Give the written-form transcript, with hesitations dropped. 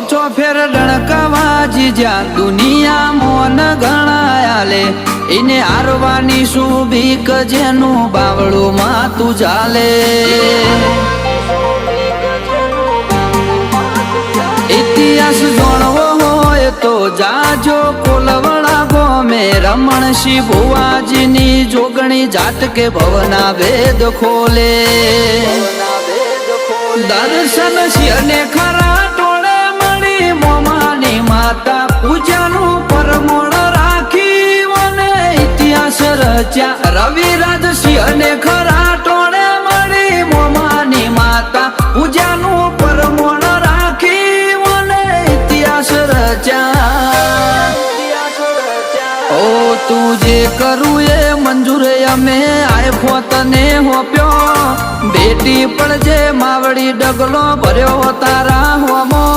છો ફેર રણકવાજી જ્યાં દુનિયા મોન ગણાયાલે એને હારવાની શું બીક જેનું બાવળું માં તું ચાલે ઇતિહાસ જાણવો હોય તો જાજો કોલવણા ગોમે રમણસિંહ ભુવાજીની જોગણી જાટકે ભવના વેદ ખોલે દર્શન સિંહને ખરા ટોળે મળી મોમાની માતા પૂજાનું પરમોણ રાખી મને ઇતિહાસ રચ્યા રવિરાજ સિંહને ખરા ટોળે મળી મોમાની માતા પૂજાનું પરમોણ રાખી મને ઇતિહાસ રચ્યા ઓ તું જે કરું એ મંજૂર અમે આયફો તને હોપ્યો બેટી પણ જે માવડી ડગલો ભર્યો તારા હોમો